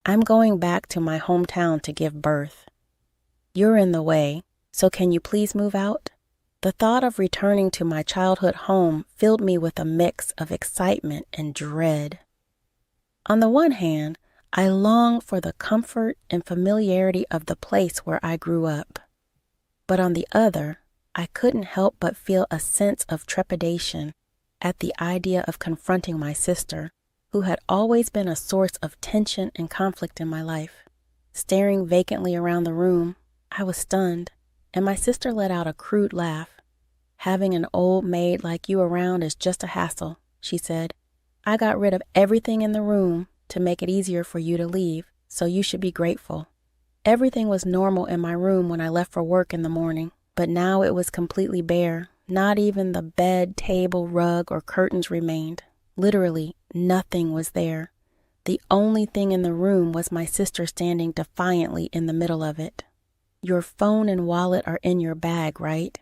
I'm going back to my hometown to give birth. You're in the way, so can you please move out? The thought of returning to my childhood home filled me with a mix of excitement and dread. On the one hand, I longed for the comfort and familiarity of the place where I grew up. But on the other, I couldn't help but feel a sense of trepidation at the idea of confronting my sister, who had always been a source of tension and conflict in my life. Staring vacantly around the room, I was stunned, and my sister let out a crude laugh. "Having an old maid like you around is just a hassle," she said. "I got rid of everything in the room to make it easier for you to leave, so you should be grateful." Everything was normal in my room when I left for work in the morning, but now it was completely bare. Not even the bed, table, rug, or curtains remained. Literally, nothing was there. The only thing in the room was my sister standing defiantly in the middle of it. "Your phone and wallet are in your bag, right?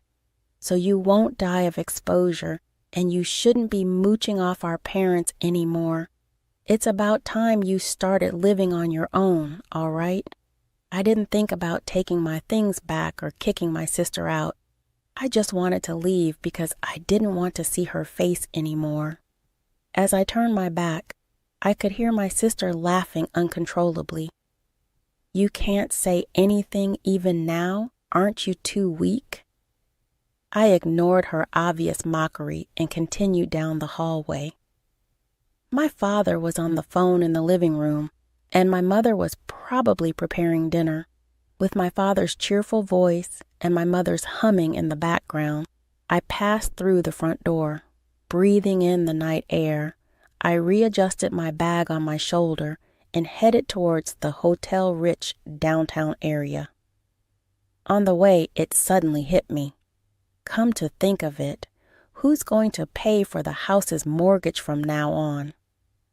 So you won't die of exposure, and you shouldn't be mooching off our parents anymore. It's about time you started living on your own, all right?" I didn't think about taking my things back or kicking my sister out. I just wanted to leave because I didn't want to see her face anymore. As I turned my back, I could hear my sister laughing uncontrollably. "You can't say anything even now? Aren't you too weak?" I ignored her obvious mockery and continued down the hallway. My father was on the phone in the living room, and my mother was probably preparing dinner. With my father's cheerful voice and my mother's humming in the background, I passed through the front door. Breathing in the night air, I readjusted my bag on my shoulder and headed towards the hotel-rich downtown area. On the way, it suddenly hit me. Come to think of it, who's going to pay for the house's mortgage from now on?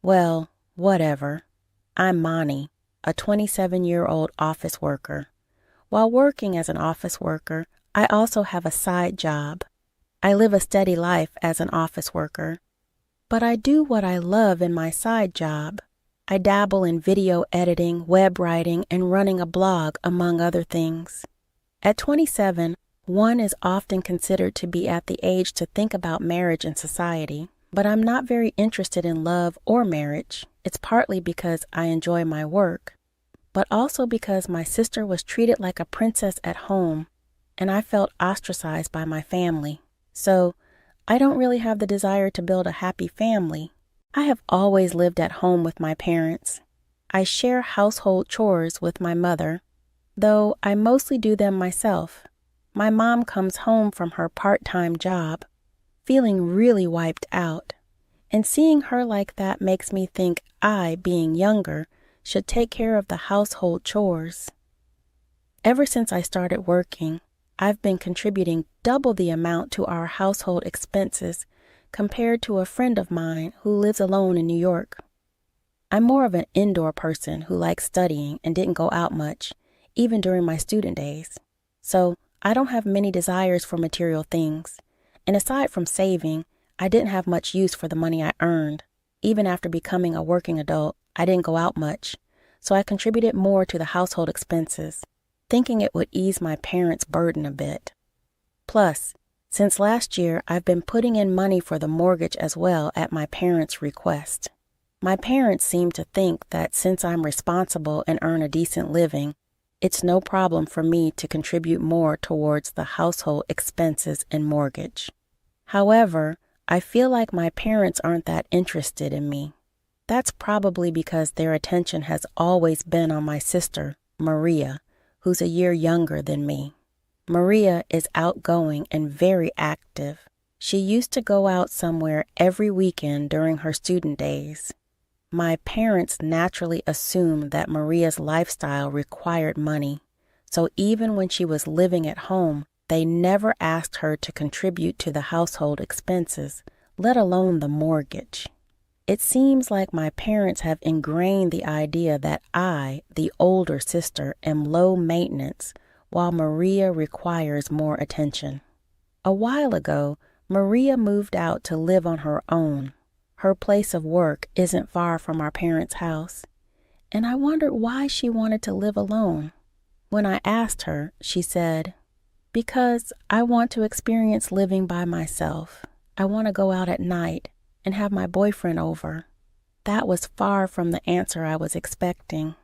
Well, whatever. I'm Mani, a 27-year-old office worker. While working as an office worker, I also have a side job. I live a steady life as an office worker, but I do what I love in my side job. I dabble in video editing, web writing, and running a blog, among other things. At 27, one is often considered to be at the age to think about marriage in society, but I'm not very interested in love or marriage. It's partly because I enjoy my work, but also because my sister was treated like a princess at home, and I felt ostracized by my family. So, I don't really have the desire to build a happy family. I have always lived at home with my parents. I share household chores with my mother, though I mostly do them myself. My mom comes home from her part-time job, feeling really wiped out, and seeing her like that makes me think I, being younger, should take care of the household chores. Ever since I started working, I've been contributing double the amount to our household expenses compared to a friend of mine who lives alone in New York. I'm more of an indoor person who likes studying and didn't go out much, even during my student days. So I don't have many desires for material things. And aside from saving, I didn't have much use for the money I earned. Even after becoming a working adult, I didn't go out much, so I contributed more to the household expenses, thinking it would ease my parents' burden a bit. Plus, since last year, I've been putting in money for the mortgage as well at my parents' request. My parents seem to think that since I'm responsible and earn a decent living, it's no problem for me to contribute more towards the household expenses and mortgage. However, I feel like my parents aren't that interested in me. That's probably because their attention has always been on my sister, Maria, who's a year younger than me. Maria is outgoing and very active. She used to go out somewhere every weekend during her student days. My parents naturally assumed that Maria's lifestyle required money, so even when she was living at home, they never asked her to contribute to the household expenses, let alone the mortgage. It seems like my parents have ingrained the idea that I, the older sister, am low maintenance, while Maria requires more attention. A while ago, Maria moved out to live on her own. Her place of work isn't far from our parents' house, and I wondered why she wanted to live alone. When I asked her, she said, "Because I want to experience living by myself. I want to go out at night and have my boyfriend over." That was far from the answer I was expecting.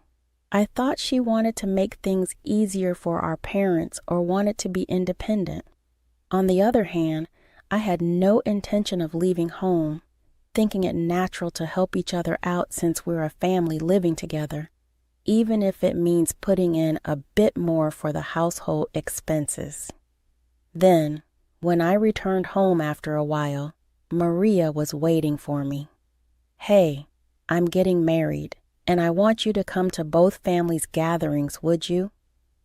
I thought she wanted to make things easier for our parents or wanted to be independent. On the other hand, I had no intention of leaving home, thinking it natural to help each other out since we're a family living together, even if it means putting in a bit more for the household expenses. Then, when I returned home after a while, Maria was waiting for me. "Hey, I'm getting married, and I want you to come to both families' gatherings, would you?"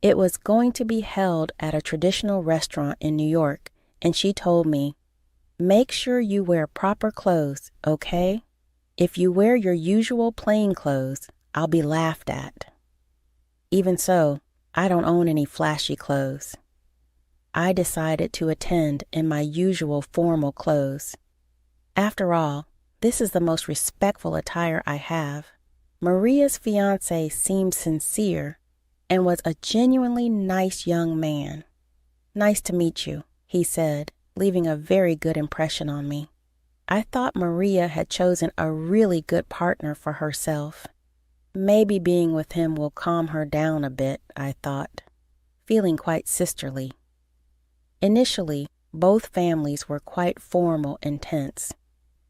It was going to be held at a traditional restaurant in New York, and she told me, "Make sure you wear proper clothes, okay? If you wear your usual plain clothes, I'll be laughed at." Even so, I don't own any flashy clothes. I decided to attend in my usual formal clothes. After all, this is the most respectful attire I have. Maria's fiancé seemed sincere and was a genuinely nice young man. "Nice to meet you," he said, leaving a very good impression on me. I thought Maria had chosen a really good partner for herself. Maybe being with him will calm her down a bit, I thought, feeling quite sisterly. Initially, both families were quite formal and tense,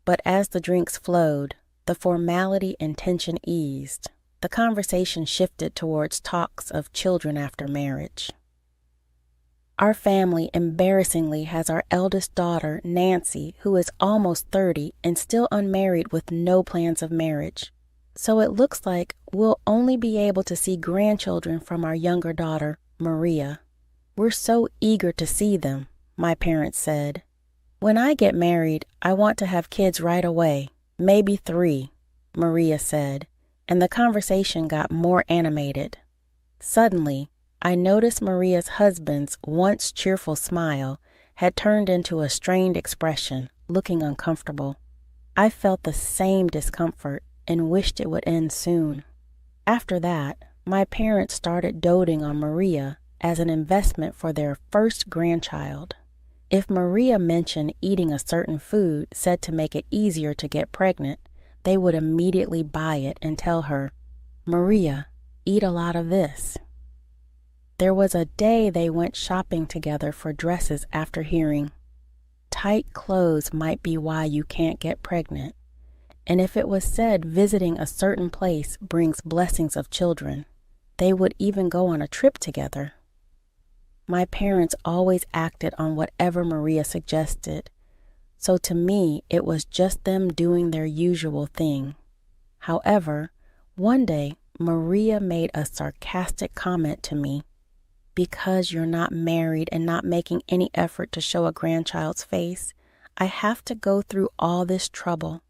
but as the drinks flowed, the formality and tension eased. The conversation shifted towards talks of children after marriage. Our family embarrassingly has our eldest daughter, Nancy, who is almost 30 and still unmarried with no plans of marriage. So it looks like we'll only be able to see grandchildren from our younger daughter, Maria. "We're so eager to see them," my parents said. "When I get married, I want to have kids right away, maybe 3, Maria said, and the conversation got more animated. Suddenly, I noticed Maria's husband's once cheerful smile had turned into a strained expression, looking uncomfortable. I felt the same discomfort and wished it would end soon. After that, my parents started doting on Maria as an investment for their first grandchild. If Maria mentioned eating a certain food said to make it easier to get pregnant, they would immediately buy it and tell her, "Maria, eat a lot of this." There was a day they went shopping together for dresses after hearing, "Tight clothes might be why you can't get pregnant," and if it was said visiting a certain place brings blessings of children, they would even go on a trip together. My parents always acted on whatever Maria suggested, so to me it was just them doing their usual thing. However, one day Maria made a sarcastic comment to me, "Because you're not married and not making any effort to show a grandchild's face, I have to go through all this trouble.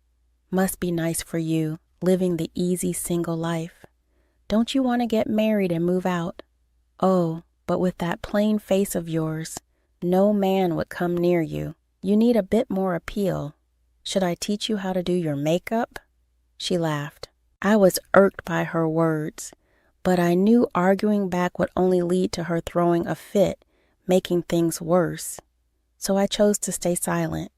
Must be nice for you, living the easy single life. Don't you want to get married and move out? Oh, but with that plain face of yours, no man would come near you. You need a bit more appeal. Should I teach you how to do your makeup?" She laughed. I was irked by her words, but I knew arguing back would only lead to her throwing a fit, making things worse. So I chose to stay silent.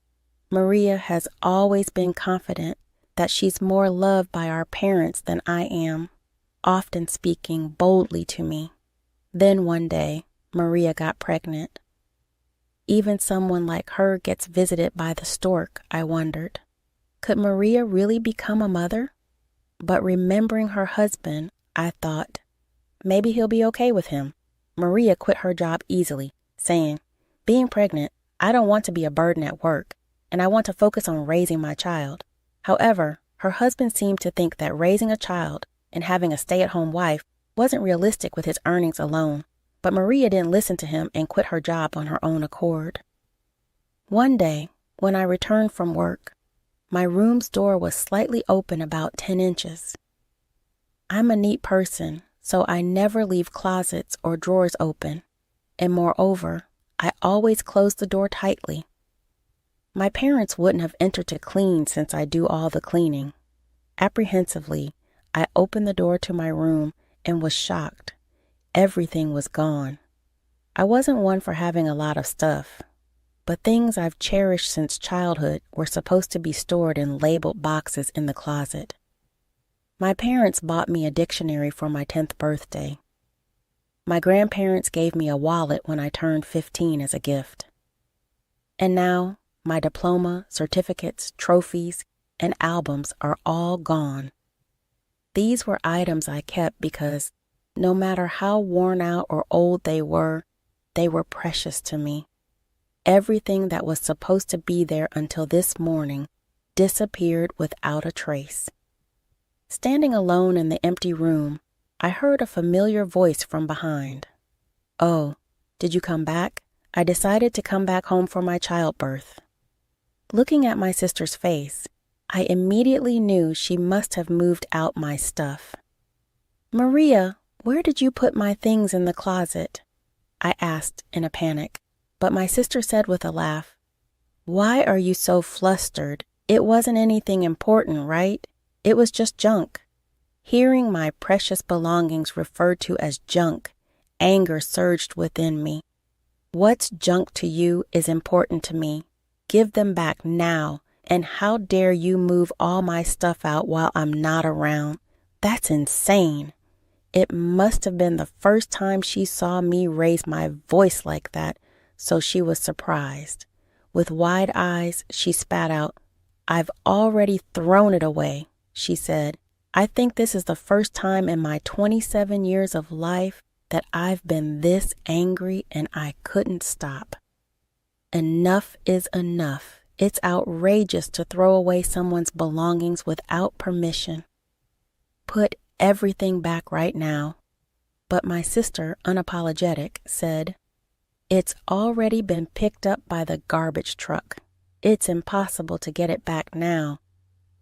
Maria has always been confident that she's more loved by our parents than I am, often speaking boldly to me. Then one day, Maria got pregnant. Even someone like her gets visited by the stork, I wondered. Could Maria really become a mother? But remembering her husband, I thought, maybe he'll be okay with him. Maria quit her job easily, saying, "Being pregnant, I don't want to be a burden at work, and I want to focus on raising my child." However, her husband seemed to think that raising a child and having a stay-at-home wife wasn't realistic with his earnings alone, but Maria didn't listen to him and quit her job on her own accord. One day, when I returned from work, my room's door was slightly open about 10 inches. I'm a neat person, so I never leave closets or drawers open, and moreover, I always close the door tightly. My parents wouldn't have entered to clean since I do all the cleaning. Apprehensively, I opened the door to my room and was shocked. Everything was gone. I wasn't one for having a lot of stuff, but things I've cherished since childhood were supposed to be stored in labeled boxes in the closet. My parents bought me a dictionary for my 10th birthday. My grandparents gave me a wallet when I turned 15 as a gift. And now, my diploma, certificates, trophies, and albums are all gone. These were items I kept because, no matter how worn out or old they were precious to me. Everything that was supposed to be there until this morning disappeared without a trace. Standing alone in the empty room, I heard a familiar voice from behind. "Oh, did you come back? I decided to come back home for my childbirth." Looking at my sister's face, I immediately knew she must have moved out my stuff. "Maria, where did you put my things in the closet?" I asked in a panic, but my sister said with a laugh, "Why are you so flustered? It wasn't anything important, right? It was just junk." Hearing my precious belongings referred to as junk, anger surged within me. What's junk to you is important to me. Give them back now, and how dare you move all my stuff out while I'm not around? That's insane. It must have been the first time she saw me raise my voice like that, so she was surprised. With wide eyes, she spat out, "I've already thrown it away," she said. "I think this is the first time in my 27 years of life that I've been this angry and I couldn't stop." Enough is enough. It's outrageous to throw away someone's belongings without permission. Put everything back right now. But my sister, unapologetic, said, "It's already been picked up by the garbage truck. It's impossible to get it back now,"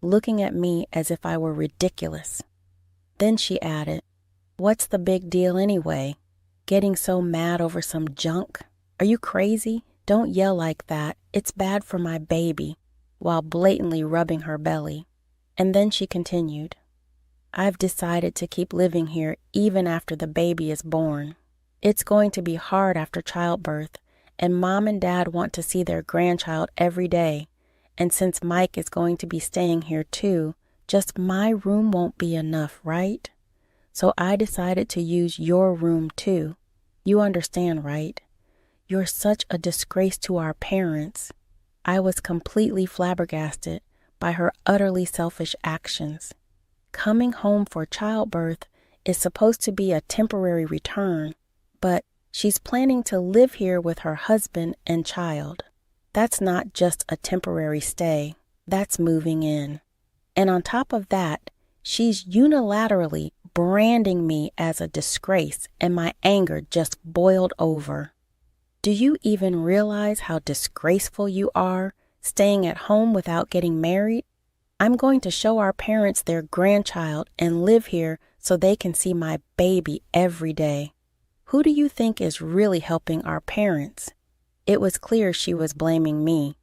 looking at me as if I were ridiculous. Then she added, "What's the big deal anyway? Getting so mad over some junk? Are you crazy? Don't yell like that. It's bad for my baby," while blatantly rubbing her belly. And then she continued, "I've decided to keep living here even after the baby is born. It's going to be hard after childbirth, and Mom and Dad want to see their grandchild every day. And since Mike is going to be staying here too, just my room won't be enough, right? So I decided to use your room too. You understand, right? You're such a disgrace to our parents." I was completely flabbergasted by her utterly selfish actions. Coming home for childbirth is supposed to be a temporary return, but she's planning to live here with her husband and child. That's not just a temporary stay, that's moving in. And on top of that, she's unilaterally branding me as a disgrace, and my anger just boiled over. Do you even realize how disgraceful you are, staying at home without getting married? I'm going to show our parents their grandchild and live here so they can see my baby every day. Who do you think is really helping our parents? It was clear she was blaming me,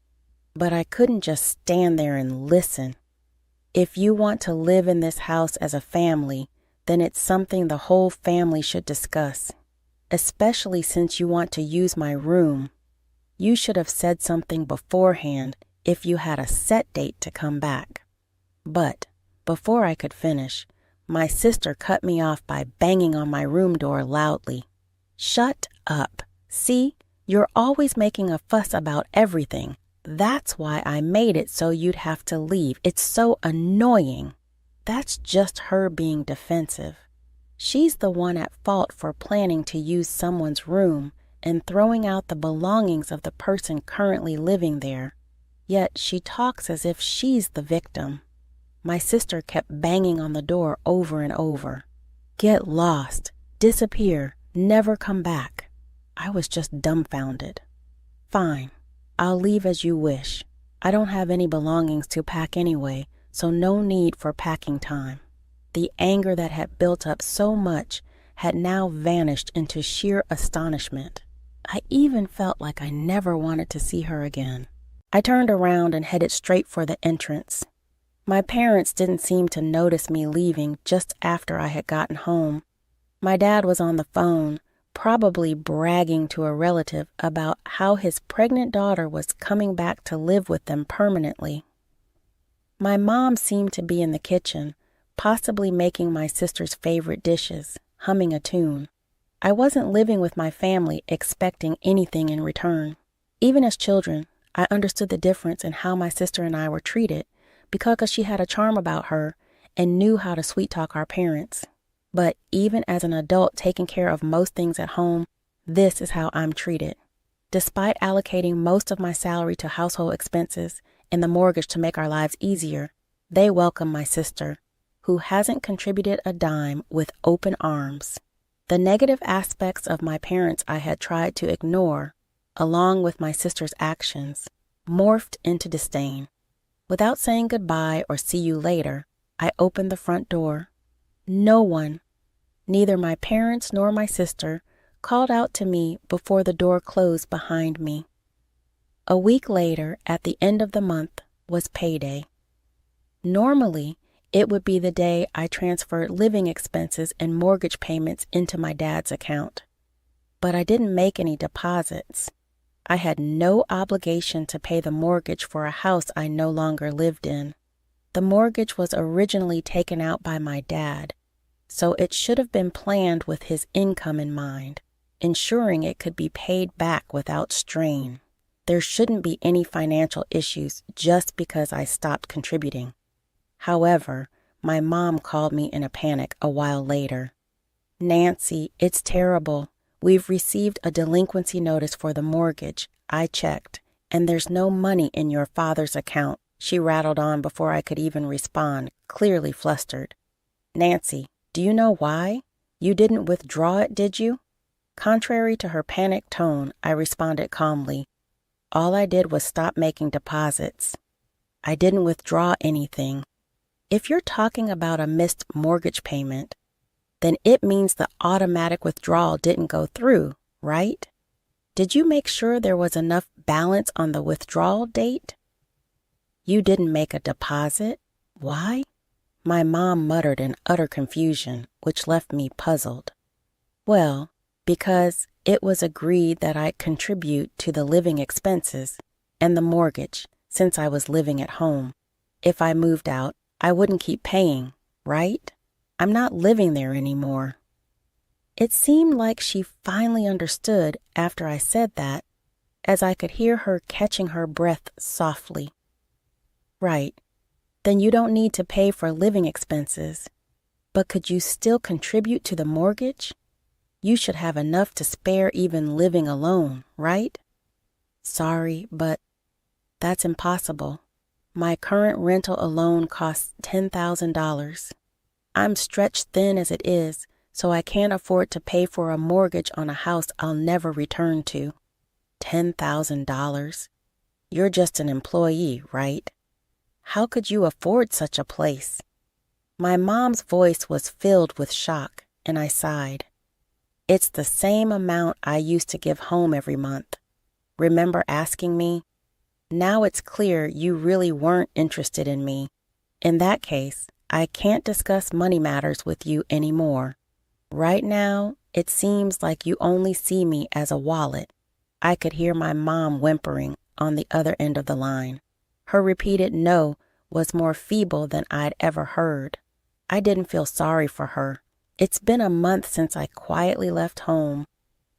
but I couldn't just stand there and listen. If you want to live in this house as a family, then it's something the whole family should discuss, especially since you want to use my room. You should have said something beforehand if you had a set date to come back. But before I could finish, my sister cut me off by banging on my room door loudly. "Shut up. See, you're always making a fuss about everything. That's why I made it so you'd have to leave. It's so annoying." That's just her being defensive. She's the one at fault for planning to use someone's room and throwing out the belongings of the person currently living there. Yet she talks as if she's the victim. My sister kept banging on the door over and over. "Get lost. Disappear. Never come back." I was just dumbfounded. "Fine. I'll leave as you wish. I don't have any belongings to pack anyway, so no need for packing time." The anger that had built up so much had now vanished into sheer astonishment. I even felt like I never wanted to see her again. I turned around and headed straight for the entrance. My parents didn't seem to notice me leaving just after I had gotten home. My dad was on the phone, probably bragging to a relative about how his pregnant daughter was coming back to live with them permanently. My mom seemed to be in the kitchen, possibly making my sister's favorite dishes, humming a tune. I wasn't living with my family expecting anything in return. Even as children, I understood the difference in how my sister and I were treated because she had a charm about her and knew how to sweet-talk our parents. But even as an adult taking care of most things at home, this is how I'm treated. Despite allocating most of my salary to household expenses and the mortgage to make our lives easier, they welcome my sister, who hasn't contributed a dime, with open arms. The negative aspects of my parents I had tried to ignore, along with my sister's actions, morphed into disdain. Without saying goodbye or see you later, I opened the front door. No one, neither my parents nor my sister, called out to me before the door closed behind me. A week later, at the end of the month, was payday. Normally, it would be the day I transferred living expenses and mortgage payments into my dad's account. But I didn't make any deposits. I had no obligation to pay the mortgage for a house I no longer lived in. The mortgage was originally taken out by my dad, so it should have been planned with his income in mind, ensuring it could be paid back without strain. There shouldn't be any financial issues just because I stopped contributing. However, my mom called me in a panic a while later. "Nancy, it's terrible. We've received a delinquency notice for the mortgage. I checked, and there's no money in your father's account," she rattled on before I could even respond, clearly flustered. "Nancy, do you know why? You didn't withdraw it, did you?" Contrary to her panicked tone, I responded calmly. "All I did was stop making deposits. I didn't withdraw anything. If you're talking about a missed mortgage payment, then it means the automatic withdrawal didn't go through, right? Did you make sure there was enough balance on the withdrawal date?" "You didn't make a deposit? Why?" My mom muttered in utter confusion, which left me puzzled. "Well, because it was agreed that I'd contribute to the living expenses and the mortgage since I was living at home. If I moved out, I wouldn't keep paying, right? I'm not living there anymore." It seemed like she finally understood after I said that, as I could hear her catching her breath softly. "Right. Then you don't need to pay for living expenses. But could you still contribute to the mortgage? You should have enough to spare even living alone, right?" "Sorry, but that's impossible. My current rental alone costs $10,000. I'm stretched thin as it is, so I can't afford to pay for a mortgage on a house I'll never return to." $10,000? You're just an employee, right? How could you afford such a place? My mom's voice was filled with shock, and I sighed. "It's the same amount I used to give home every month. Remember asking me? Now it's clear you really weren't interested in me. In that case, I can't discuss money matters with you anymore. Right now, it seems like you only see me as a wallet." I could hear my mom whimpering on the other end of the line. Her repeated no was more feeble than I'd ever heard. I didn't feel sorry for her. It's been a month since I quietly left home.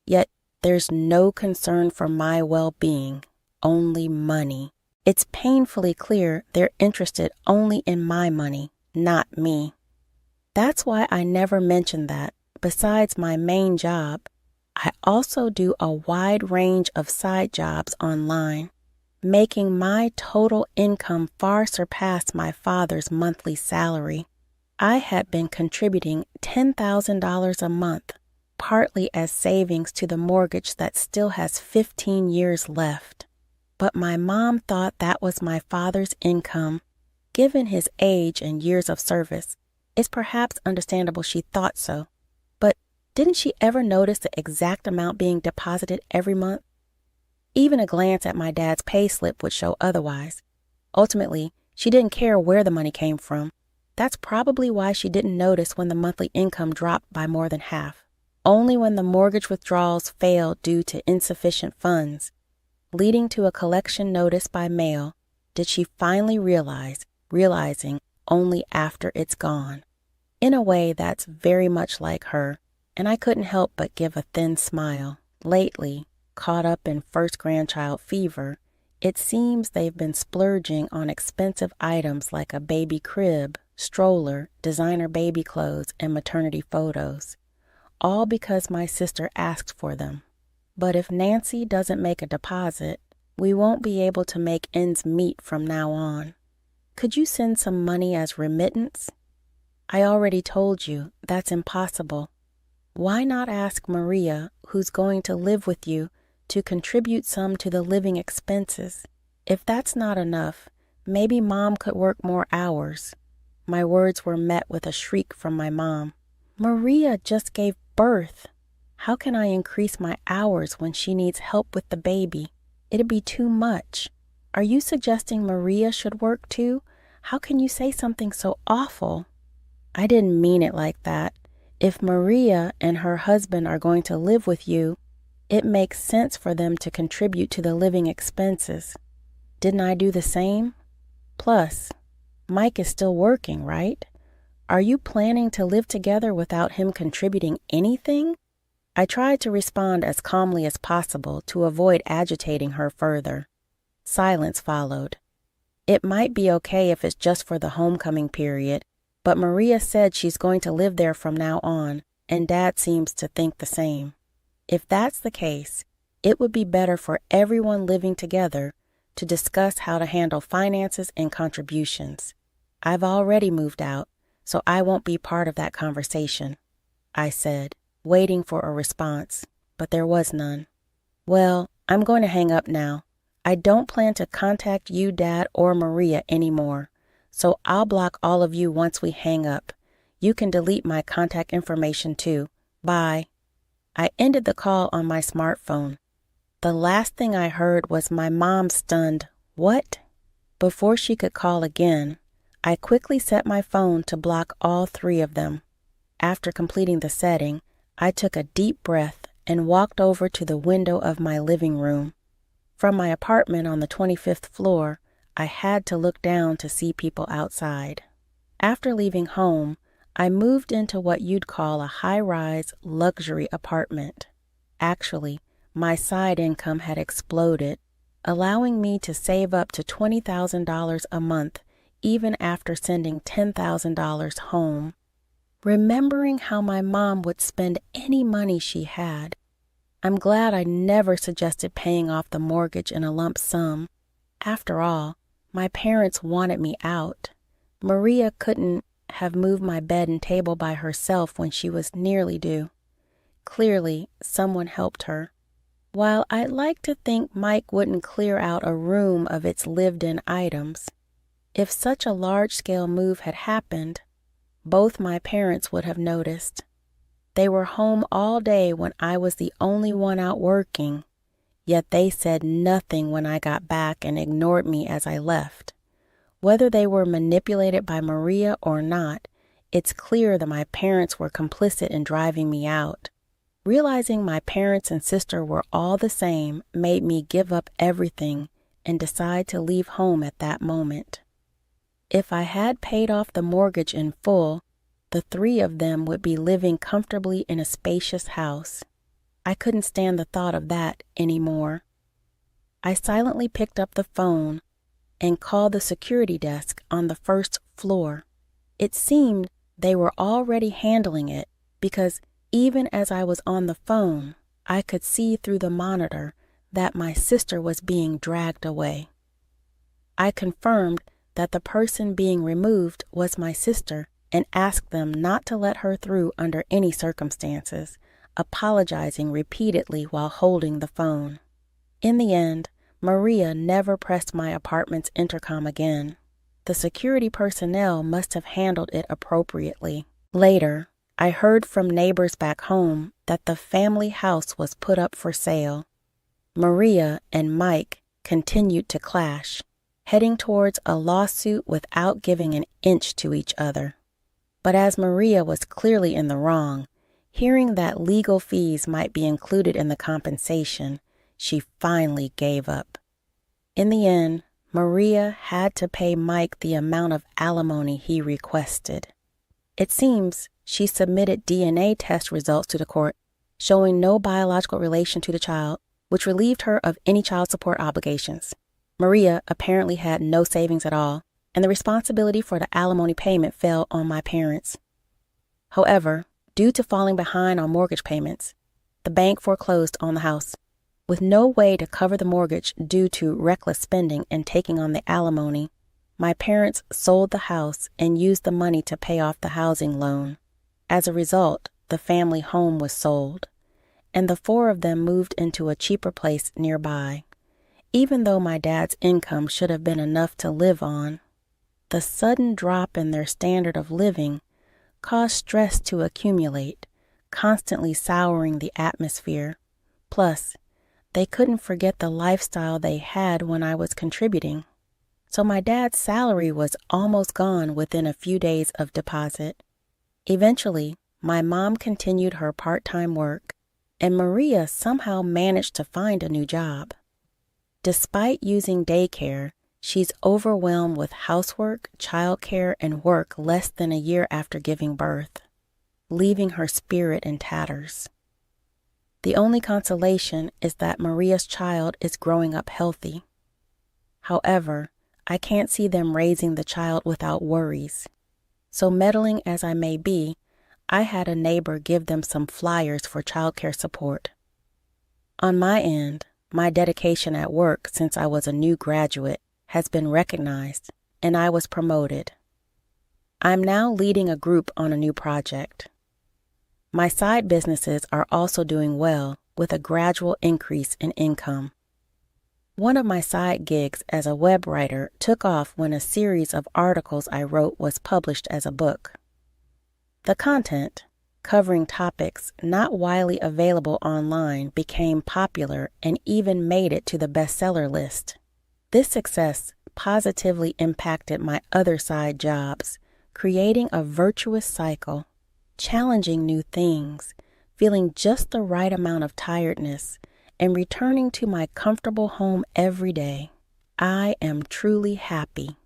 Yet there's no concern for my well-being, only money. It's painfully clear they're interested only in my money, not me. That's why I never mentioned that, besides my main job, I also do a wide range of side jobs online, making my total income far surpass my father's monthly salary. I had been contributing $10,000 a month, partly as savings to the mortgage that still has 15 years left. But my mom thought that was my father's income. Given his age and years of service, it's perhaps understandable she thought so. But didn't she ever notice the exact amount being deposited every month? Even a glance at my dad's pay slip would show otherwise. Ultimately, She didn't care where the money came from. That's probably why she didn't notice when the monthly income dropped by more than half. Only when the mortgage withdrawals failed due to insufficient funds, leading to a collection notice by mail, did she finally realizing only after it's gone. In a way, that's very much like her, and I couldn't help but give a thin smile. Lately, caught up in first grandchild fever, it seems they've been splurging on expensive items like a baby crib, stroller, designer baby clothes, and maternity photos, all because my sister asked for them. But if Nancy doesn't make a deposit, we won't be able to make ends meet from now on. Could you send some money as remittance? I already told you that's impossible. Why not ask Maria, who's going to live with you, to contribute some to the living expenses? If that's not enough, maybe Mom could work more hours. My words were met with a shriek from my mom. Maria just gave birth. How can I increase my hours when she needs help with the baby? It'd be too much. Are you suggesting Maria should work too? How can you say something so awful? I didn't mean it like that. If Maria and her husband are going to live with you, it makes sense for them to contribute to the living expenses. Didn't I do the same? Plus, Mike is still working, right? Are you planning to live together without him contributing anything? I tried to respond as calmly as possible to avoid agitating her further. Silence followed. It might be okay if it's just for the homecoming period, but Maria said she's going to live there from now on, and Dad seems to think the same. If that's the case, it would be better for everyone living together to discuss how to handle finances and contributions. I've already moved out, so I won't be part of that conversation, I said, waiting for a response, but there was none. Well, I'm going to hang up now. I don't plan to contact you, Dad, or Maria anymore, so I'll block all of you once we hang up. You can delete my contact information too. Bye. I ended the call on my smartphone. The last thing I heard was my mom's stunned, "What?" Before she could call again, I quickly set my phone to block all three of them. After completing the setting, I took a deep breath and walked over to the window of my living room. From my apartment on the 25th floor, I had to look down to see people outside. After leaving home, I moved into what you'd call a high-rise luxury apartment. Actually, my side income had exploded, allowing me to save up to $20,000 a month even after sending $10,000 home. Remembering how my mom would spend any money she had, I'm glad I never suggested paying off the mortgage in a lump sum. After all, my parents wanted me out. Maria couldn't have moved my bed and table by herself when she was nearly due. Clearly, someone helped her. While I'd like to think Mike wouldn't clear out a room of its lived-in items, if such a large-scale move had happened, both my parents would have noticed. They were home all day when I was the only one out working, yet they said nothing when I got back and ignored me as I left. Whether they were manipulated by Maria or not, it's clear that my parents were complicit in driving me out. Realizing my parents and sister were all the same made me give up everything and decide to leave home at that moment. If I had paid off the mortgage in full, the three of them would be living comfortably in a spacious house. I couldn't stand the thought of that anymore. I silently picked up the phone and called the security desk on the first floor. It seemed they were already handling it because even as I was on the phone, I could see through the monitor that my sister was being dragged away. I confirmed that the person being removed was my sister and asked them not to let her through under any circumstances, apologizing repeatedly while holding the phone. In the end, Maria never pressed my apartment's intercom again. The security personnel must have handled it appropriately. Later, I heard from neighbors back home that the family house was put up for sale. Maria and Mike continued to clash, heading towards a lawsuit without giving an inch to each other. But as Maria was clearly in the wrong, hearing that legal fees might be included in the compensation, she finally gave up. In the end, Maria had to pay Mike the amount of alimony he requested. It seems she submitted DNA test results to the court showing no biological relation to the child, which relieved her of any child support obligations. Maria apparently had no savings at all, and the responsibility for the alimony payment fell on my parents. However, due to falling behind on mortgage payments, the bank foreclosed on the house. With no way to cover the mortgage due to reckless spending and taking on the alimony, my parents sold the house and used the money to pay off the housing loan. As a result, the family home was sold, and the four of them moved into a cheaper place nearby. Even though my dad's income should have been enough to live on, the sudden drop in their standard of living caused stress to accumulate, constantly souring the atmosphere. Plus, they couldn't forget the lifestyle they had when I was contributing. So my dad's salary was almost gone within a few days of deposit. Eventually, my mom continued her part-time work, and Maria somehow managed to find a new job. Despite using daycare, she's overwhelmed with housework, childcare, and work less than a year after giving birth, leaving her spirit in tatters. The only consolation is that Maria's child is growing up healthy. However, I can't see them raising the child without worries. So meddling as I may be, I had a neighbor give them some flyers for childcare support. On my end, my dedication at work since I was a new graduate has been recognized, and I was promoted. I'm now leading a group on a new project. My side businesses are also doing well with a gradual increase in income. One of my side gigs as a web writer took off when a series of articles I wrote was published as a book. The content, covering topics not widely available online, became popular and even made it to the bestseller list. This success positively impacted my other side jobs, creating a virtuous cycle, challenging new things, feeling just the right amount of tiredness, and returning to my comfortable home every day. I am truly happy.